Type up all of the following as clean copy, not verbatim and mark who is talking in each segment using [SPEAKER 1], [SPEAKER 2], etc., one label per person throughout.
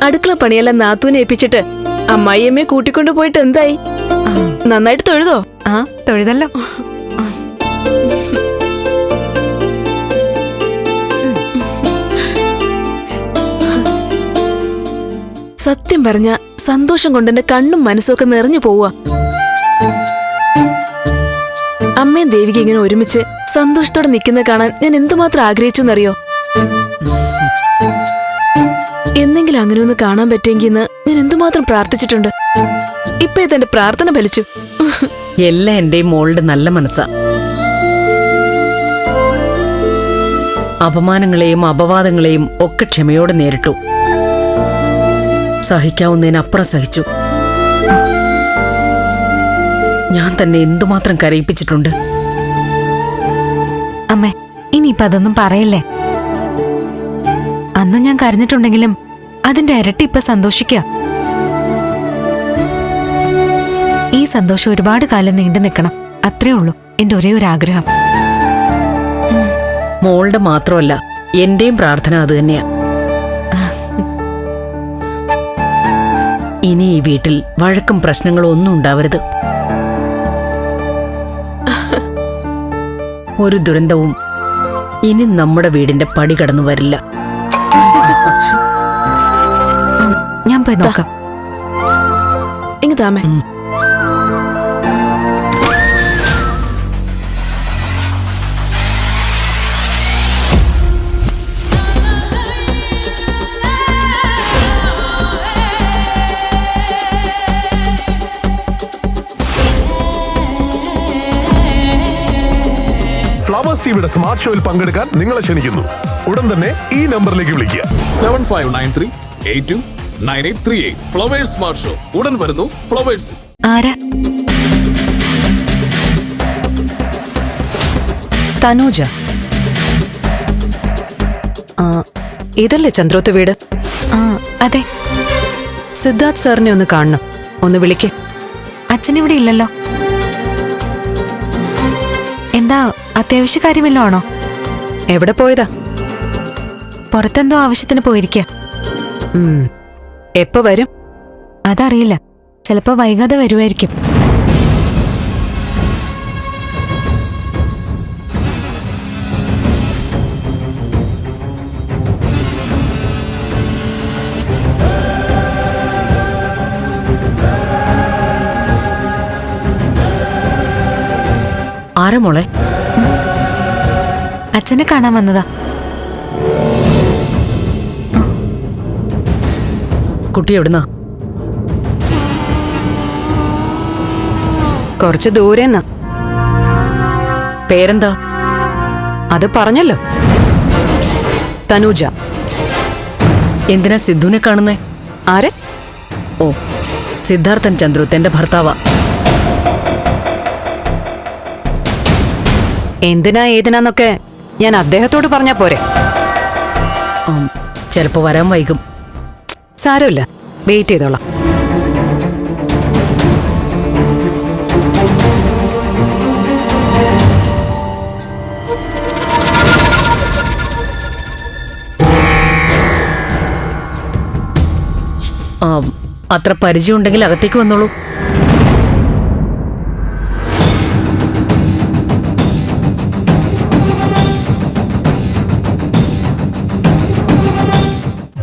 [SPEAKER 1] അടുക്കള പണിയെല്ലാം നാത്തൂനെ ഏൽപ്പിച്ചിട്ട് അമ്മായിയമ്മയെ കൂട്ടിക്കൊണ്ടു പോയിട്ട് എന്തായി? നന്നായിട്ട് തൊഴുതോ?
[SPEAKER 2] ആ, തൊഴുതല്ലോ.
[SPEAKER 1] സത്യം പറഞ്ഞ സന്തോഷം കൊണ്ട് എന്റെ കണ്ണും മനസ്സും ഒക്കെ നിറഞ്ഞു പോവുക. അമ്മയും ദേവിക ഇങ്ങനെ ഒരുമിച്ച് സന്തോഷത്തോടെ നിൽക്കുന്ന കാണാൻ ഞാൻ എന്തുമാത്രം ആഗ്രഹിച്ചു എന്നറിയോ? എന്നെങ്കിലും അങ്ങനെ ഒന്ന് കാണാൻ പറ്റുമെങ്കിൽ ഞാൻ എന്തുമാത്രം പ്രാർത്ഥിച്ചിട്ടുണ്ട്. ഇപ്പൊ ഇതെന്റെ പ്രാർത്ഥന ഫലിച്ചു.
[SPEAKER 3] എല്ലാം എന്റെ മോളുടെ നല്ല മനസ്സാ. അപമാനങ്ങളെയും അപവാദങ്ങളെയും ഒക്കെ ക്ഷമയോടെ നേരിട്ടു. സഹിക്കാവുന്നതിനപ്പുറം സഹിച്ചു. ഞാൻ തന്നെ എന്തുമാത്രം കരയിപ്പിച്ചിട്ടുണ്ട്.
[SPEAKER 2] അമ്മേ, ഇനിയിപ്പൊ അതൊന്നും പറയല്ലേ. അന്ന് ഞാൻ കരഞ്ഞിട്ടുണ്ടെങ്കിലും അതിന്റെ ഇരട്ടി ഇപ്പൊ സന്തോഷിക്കുക. ഈ സന്തോഷം ഒരുപാട് കാലം നീണ്ടു നിൽക്കണം. അത്രേ ഉള്ളൂ എന്റെ ഒരേ ഒരു ആഗ്രഹം.
[SPEAKER 3] മോളുടെ മാത്രമല്ല, എന്റെയും പ്രാർത്ഥന അത് തന്നെയാ. ഇനി ഈ വീട്ടിൽ വഴക്കും പ്രശ്നങ്ങളും ഒന്നും ഉണ്ടാവരുത്. ഒരു ദുരന്തവും ഇനി നമ്മുടെ വീടിന്റെ പടി കടന്നു വരില്ല.
[SPEAKER 2] ഞാൻ പോയി നോക്കാം.
[SPEAKER 1] ഇങ്ങ് താമേ.
[SPEAKER 4] ഫ്ലവേഴ്സ് ടിവിയുടെ സ്മാർട്ട് ഷോയിൽ പങ്കെടുക്കാൻ നിങ്ങളെ ക്ഷണിക്കുന്നു. ഉടൻ തന്നെ ഈ നമ്പറിലേക്ക് വിളിക്കുക.
[SPEAKER 5] 7593829838. ഫ്ലവേഴ്സ് സ്മാർട്ട് ഷോ ഉടൻ വരുന്നു ഫ്ലവേഴ്സ്.
[SPEAKER 2] ആരാ?
[SPEAKER 6] തനൂജ. ഇതല്ലേ ചന്ദ്രോത്ത് വീട്?
[SPEAKER 2] അതെ.
[SPEAKER 6] സിദ്ധാർത്ഥ് സാറിനെ ഒന്ന് കാണണം. ഒന്ന് വിളിക്ക്.
[SPEAKER 2] അച്ഛനിവിടെ ഇല്ലല്ലോ. എന്താ, അത്യാവശ്യ കാര്യമല്ലോ ആണോ?
[SPEAKER 6] എവിടെ പോയതാ?
[SPEAKER 2] പുറത്തെന്തോ ആവശ്യത്തിന് പോയിരിക്ക.
[SPEAKER 6] എപ്പോ വരും?
[SPEAKER 2] അതറിയില്ല. ചിലപ്പോ വൈകാതെ വരുമായിരിക്കും.
[SPEAKER 3] ആരാ മോളെ?
[SPEAKER 2] അച്ഛനെ കാണാൻ വന്നതാ.
[SPEAKER 3] കുട്ടി എവിടുന്നാ?
[SPEAKER 6] കുറച്ച് ദൂരെന്നാ.
[SPEAKER 3] പേരെന്താ?
[SPEAKER 6] അത് പറഞ്ഞല്ലോ, തനൂജ.
[SPEAKER 3] എന്തിനാ സിദ്ധുവിനെ കാണുന്നേ?
[SPEAKER 6] ആരെ?
[SPEAKER 3] ഓ, സിദ്ധാർത്ഥൻ ചന്ദ്രോത്ത്, എന്റെ ഭർത്താവാ.
[SPEAKER 6] എന്തിനാ ഏതിനാന്നൊക്കെ ഞാൻ അദ്ദേഹത്തോട് പറഞ്ഞാ പോരെ?
[SPEAKER 3] ചിലപ്പോ വരാൻ വൈകും.
[SPEAKER 6] സാരമില്ല, വെയിറ്റ് ചെയ്തോളാം.
[SPEAKER 3] അത്ര പരിചയമുണ്ടെങ്കിൽ അകത്തേക്ക് വന്നോളൂ.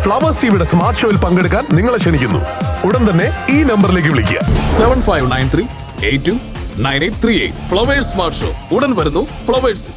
[SPEAKER 4] ഫ്ലവേഴ്സ് ടിവിയുടെ സ്മാർട്ട് ഷോയിൽ പങ്കെടുക്കാൻ നിങ്ങളെ ക്ഷണിക്കുന്നു. ഉടൻ തന്നെ ഈ നമ്പറിലേക്ക് വിളിക്കുക.
[SPEAKER 5] 7593829838. ഫ്ലവേഴ്സ് സ്മാർട്ട് ഷോ ഉടൻ വരുന്നു ഫ്ലവേഴ്സ്.